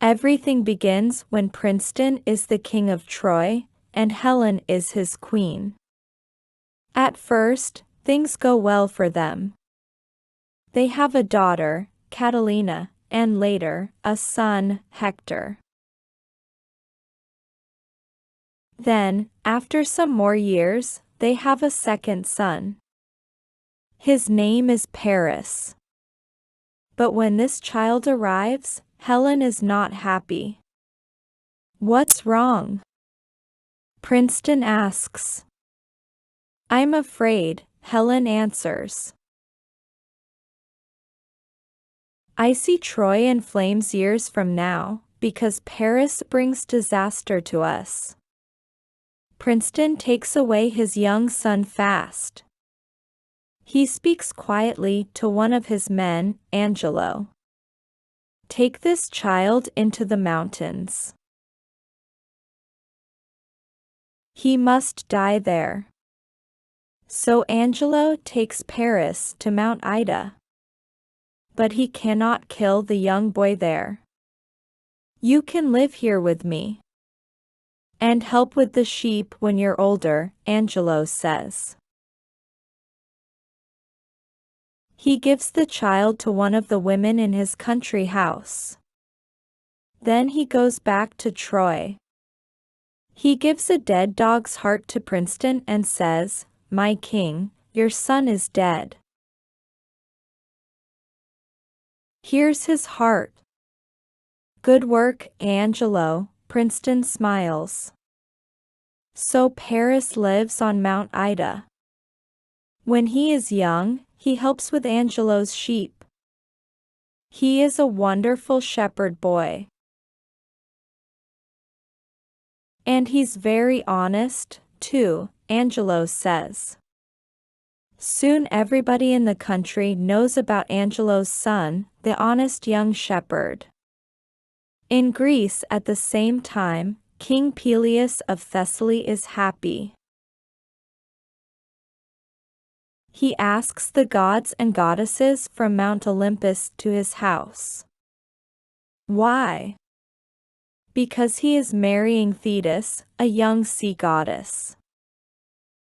Everything begins when Princeton is the king of Troy, and Helen is his queen. At first, things go well for them. They have a daughter, Catalina, and later, a son, Hector. Then, after some more years, they have a second son. His name is Paris. But when this child arrives, Helen is not happy. "What's wrong?" Princeton asks. "I'm afraid," Helen answers. "I see Troy in flames years from now, because Paris brings disaster to us." Princeton takes away his young son fast. He speaks quietly to one of his men, Angelo. "Take this child into the mountains. He must die there." So Angelo takes Paris to Mount Ida. But he cannot kill the young boy there. "You can live here with me and help with the sheep when you're older," Angelo says. He gives the child to one of the women in his country house. Then he goes back to Troy. He gives a dead dog's heart to Princeton and says, "My king, your son is dead. Here's his heart." "Good work, Angelo," Princeton smiles. So Paris lives on Mount Ida. When he is young, he helps with Angelo's sheep. He is a wonderful shepherd boy. And he's very honest, too, Angelo says. Soon everybody in the country knows about Angelo's son, the honest young shepherd. In Greece at the same time, King Peleus of Thessaly is happy. He asks the gods and goddesses from Mount Olympus to his house. Why? Because he is marrying Thetis, a young sea goddess.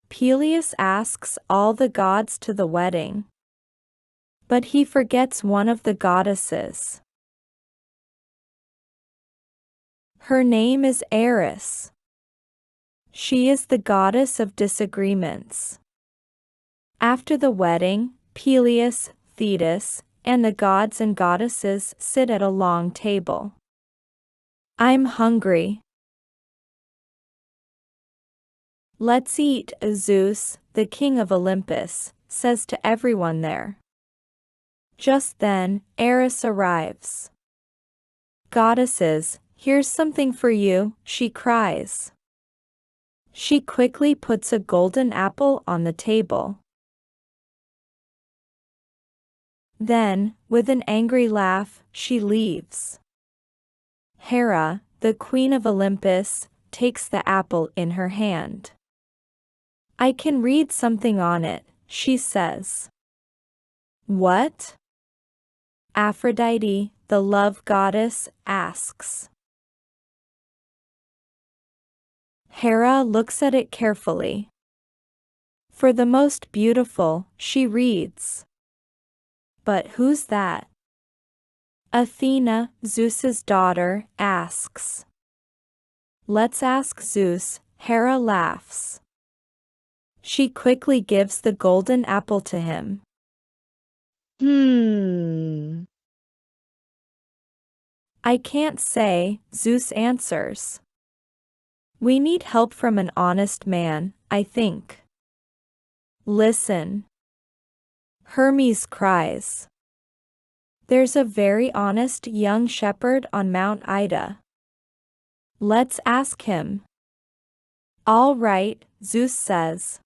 Peleus asks all the gods to the wedding. But he forgets one of the goddesses. Her name is Eris. She is the goddess of disagreements. After the wedding, Peleus, Thetis, and the gods and goddesses sit at a long table. "I'm hungry. Let's eat," Zeus, the king of Olympus, says to everyone there. Just then, Eris arrives. "Goddesses, here's something for you," she cries. She quickly puts a golden apple on the table. Then, with an angry laugh, she leaves. Hera, the queen of Olympus, takes the apple in her hand. "I can read something on it," she says. "What?" Aphrodite, the love goddess, asks. Hera looks at it carefully. "For the most beautiful," she reads. "But who's that?" Athena, Zeus's daughter, asks. "Let's ask Zeus," Hera laughs. She quickly gives the golden apple to him. "I can't say," Zeus answers. "We need help from an honest man, I think." "Listen." Hermes cries. "There's a very honest young shepherd on Mount Ida. Let's ask him." "All right," Zeus says.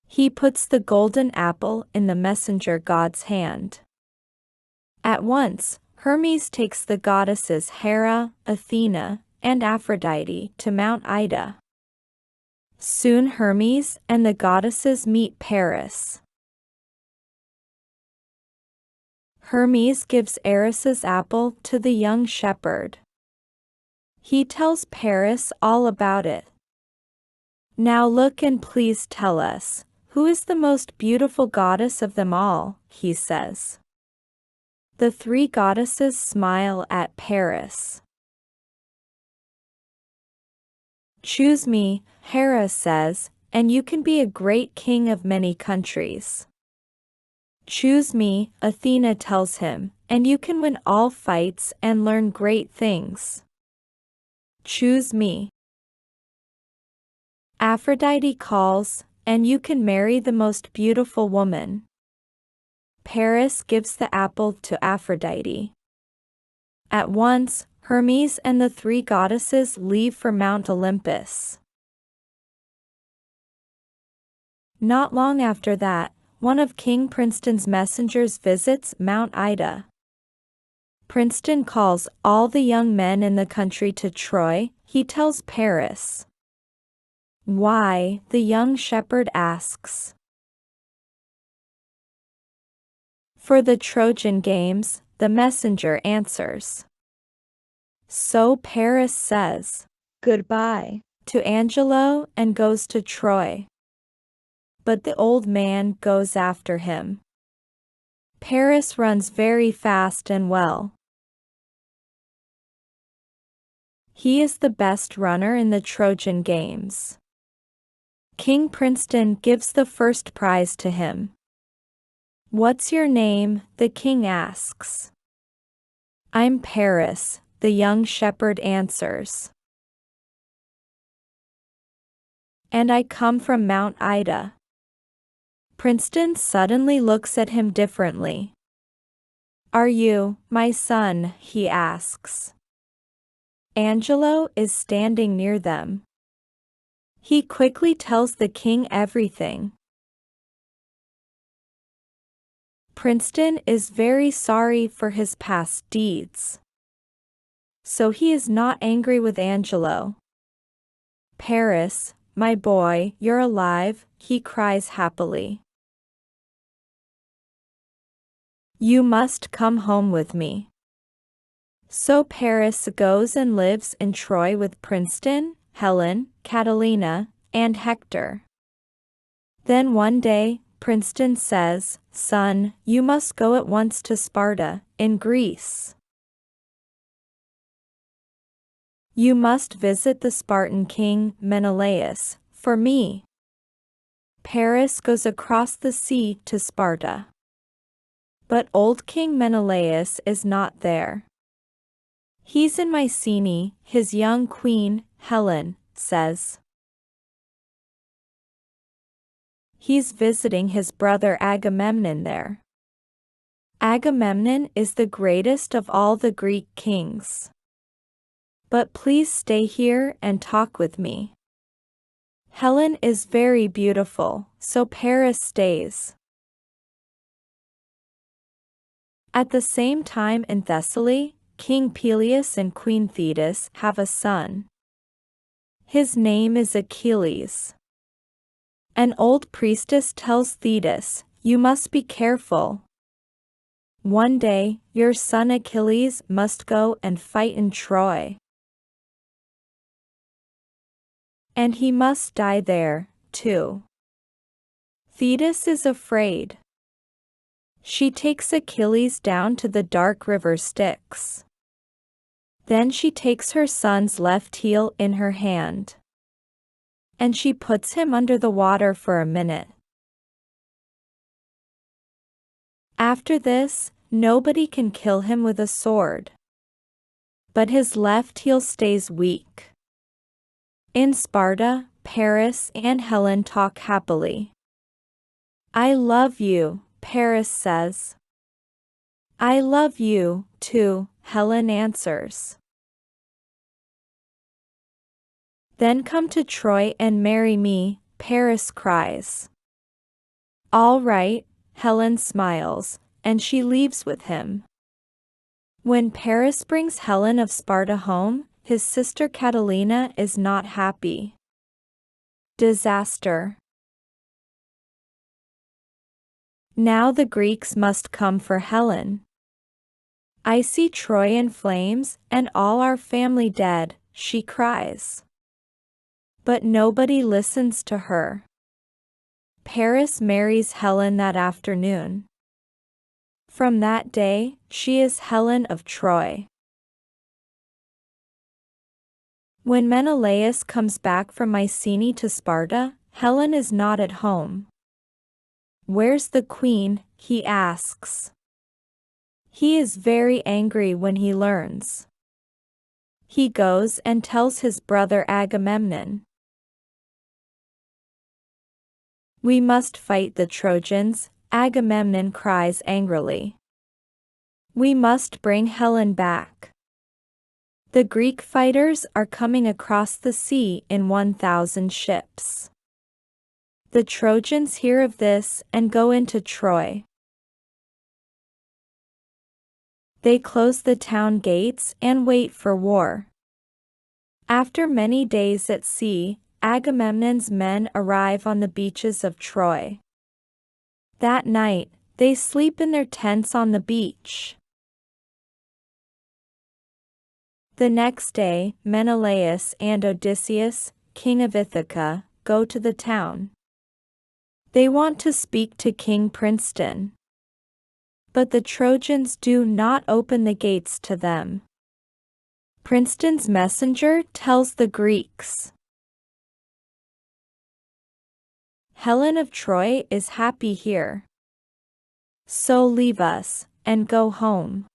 He puts the golden apple in the messenger god's hand. At once, Hermes takes the goddesses Hera, Athena, and Aphrodite to Mount Ida. Soon Hermes and the goddesses meet Paris. Hermes gives Eris's apple to the young shepherd. He tells Paris all about it. Now look and please tell us, who is the most beautiful goddess of them all, he says. The three goddesses smile at Paris. Choose me, Hera says, and you can be a great king of many countries. Choose me, Athena tells him, and you can win all fights and learn great things. Choose me. Aphrodite calls, and you can marry the most beautiful woman. Paris gives the apple to Aphrodite. At once, Hermes and the three goddesses leave for Mount Olympus. Not long after that, one of King Princeton's messengers visits Mount Ida. Princeton calls all the young men in the country to Troy. He tells Paris. Why? The young shepherd asks. For the Trojan games, the messenger answers. So Paris says goodbye to Angelo and goes to Troy. But the old man goes after him. Paris runs very fast and well. He is the best runner in the Trojan games. King Princeton gives the first prize to him. What's your name? The king asks. I'm Paris, the young shepherd answers. And I come from Mount Ida. Princeton suddenly looks at him differently. Are you, my son? He asks. Angelo is standing near them. He quickly tells the king everything. Princeton is very sorry for his past deeds. So he is not angry with Angelo. Paris, my boy, you're alive, he cries happily. You must come home with me. So Paris goes and lives in Troy with Princeton, Helen, Catalina, and Hector. Then one day, Princeton says, Son, you must go at once to Sparta, in Greece. You must visit the Spartan king, Menelaus, for me. Paris goes across the sea to Sparta. But old King Menelaus is not there. He's in Mycenae, his young queen, Helen, says. He's visiting his brother Agamemnon there. Agamemnon is the greatest of all the Greek kings. But please stay here and talk with me. Helen is very beautiful, so Paris stays. At the same time in Thessaly, King Peleus and Queen Thetis have a son. His name is Achilles. An old priestess tells Thetis, you must be careful. One day, your son Achilles must go and fight in Troy. And he must die there, too. Thetis is afraid. She takes Achilles down to the dark river Styx. Then she takes her son's left heel in her hand. And she puts him under the water for a minute. After this, nobody can kill him with a sword. But his left heel stays weak. In Sparta, Paris and Helen talk happily. I love you, Paris says. I love you, too, Helen answers. Then come to Troy and marry me, Paris cries. All right, Helen smiles, and she leaves with him. When Paris brings Helen of Sparta home, his sister Catalina is not happy. Disaster. Now the Greeks must come for Helen. I see Troy in flames and all our family dead, she cries. But nobody listens to her. Paris marries Helen that afternoon. From that day, she is Helen of Troy. When Menelaus comes back from Mycenae to Sparta, Helen is not at home. "Where's the queen?" he asks. He is very angry when he learns. He goes and tells his brother Agamemnon. "We must fight the Trojans," Agamemnon cries angrily. "We must bring Helen back. The Greek fighters are coming across the sea in 1,000 ships." The Trojans hear of this and go into Troy. They close the town gates and wait for war. After many days at sea, Agamemnon's men arrive on the beaches of Troy. That night, they sleep in their tents on the beach. The next day, Menelaus and Odysseus, king of Ithaca, go to the town. They want to speak to King Princeton. But the Trojans do not open the gates to them. Princeton's messenger tells the Greeks, "Helen of Troy is happy here. So leave us, and go home."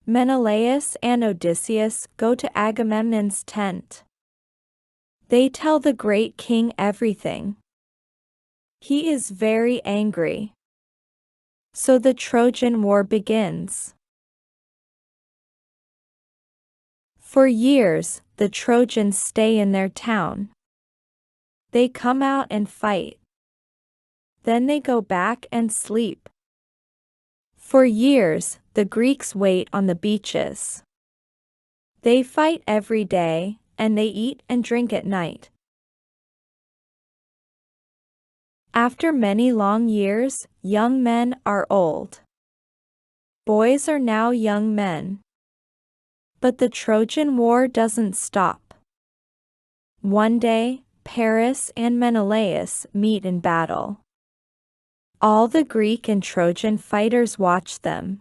Menelaus and Odysseus go to Agamemnon's tent. They tell the great king everything. He is very angry. So the Trojan War begins. For years, the Trojans stay in their town. They come out and fight. Then they go back and sleep. For years, the Greeks wait on the beaches. They fight every day, and they eat and drink at night. After many long years, young men are old. Boys are now young men. But the Trojan War doesn't stop. One day, Paris and Menelaus meet in battle. All the Greek and Trojan fighters watch them.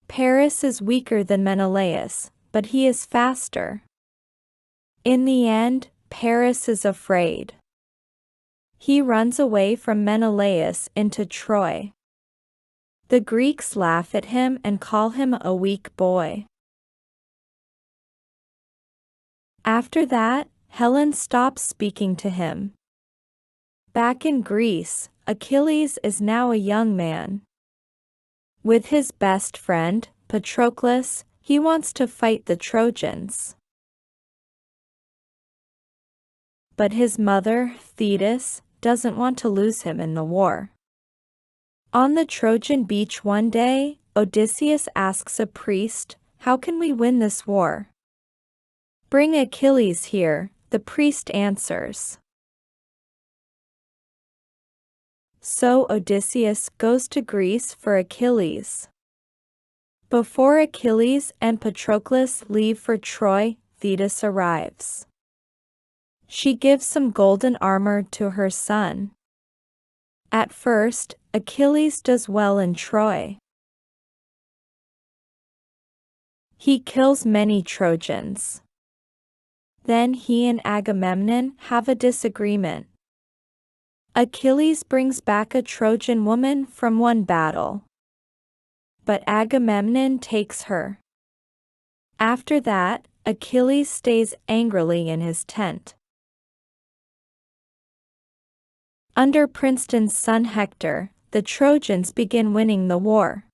Paris is weaker than Menelaus, but he is faster. In the end, Paris is afraid. He runs away from Menelaus into Troy. The Greeks laugh at him and call him a weak boy. After that, Helen stops speaking to him. Back in Greece, Achilles is now a young man. With his best friend, Patroclus, he wants to fight the Trojans. But his mother, Thetis, doesn't want to lose him in the war. On the Trojan beach one day, Odysseus asks a priest, "How can we win this war?" "Bring Achilles here," the priest answers. So Odysseus goes to Greece for Achilles. Before Achilles and Patroclus leave for Troy, Thetis arrives. She gives some golden armor to her son. At first, Achilles does well in Troy. He kills many Trojans. Then he and Agamemnon have a disagreement. Achilles brings back a Trojan woman from one battle. But Agamemnon takes her. After that, Achilles stays angrily in his tent. Under Princeton's son Hector, the Trojans begin winning the war.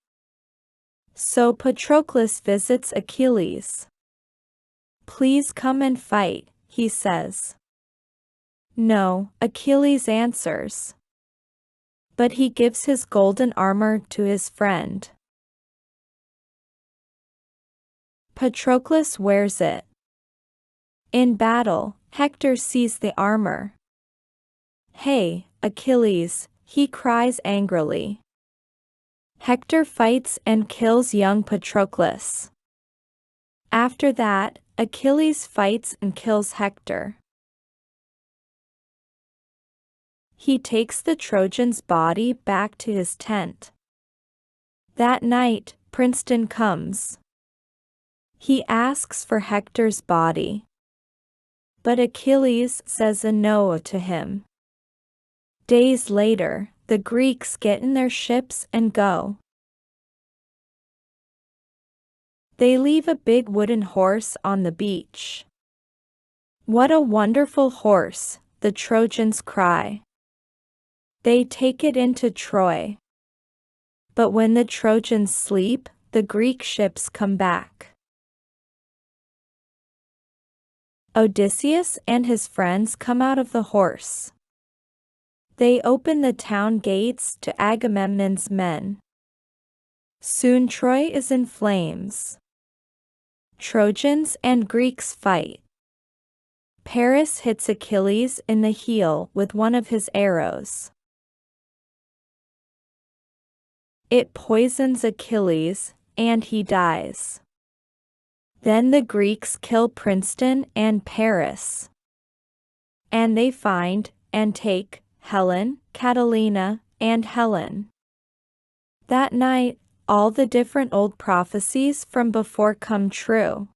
So Patroclus visits Achilles. "Please come and fight," he says. "No," Achilles answers. But he gives his golden armor to his friend. Patroclus wears it. In battle, Hector sees the armor. "Hey, Achilles," he cries angrily. Hector fights and kills young Patroclus. After that, Achilles fights and kills Hector. He takes the Trojan's body back to his tent. That night, Princeton comes. He asks for Hector's body, but Achilles says a no to him. Days later, the Greeks get in their ships and go. They leave a big wooden horse on the beach. "What a wonderful horse," the Trojans cry. They take it into Troy. But when the Trojans sleep, the Greek ships come back. Odysseus and his friends come out of the horse. They open the town gates to Agamemnon's men. Soon Troy is in flames. Trojans and Greeks fight. Paris hits Achilles in the heel with one of his arrows. It poisons Achilles, and he dies. Then the Greeks kill Princeton and Paris. And they find and take Helen, Catalina, and Helen. That night, all the different old prophecies from before come true.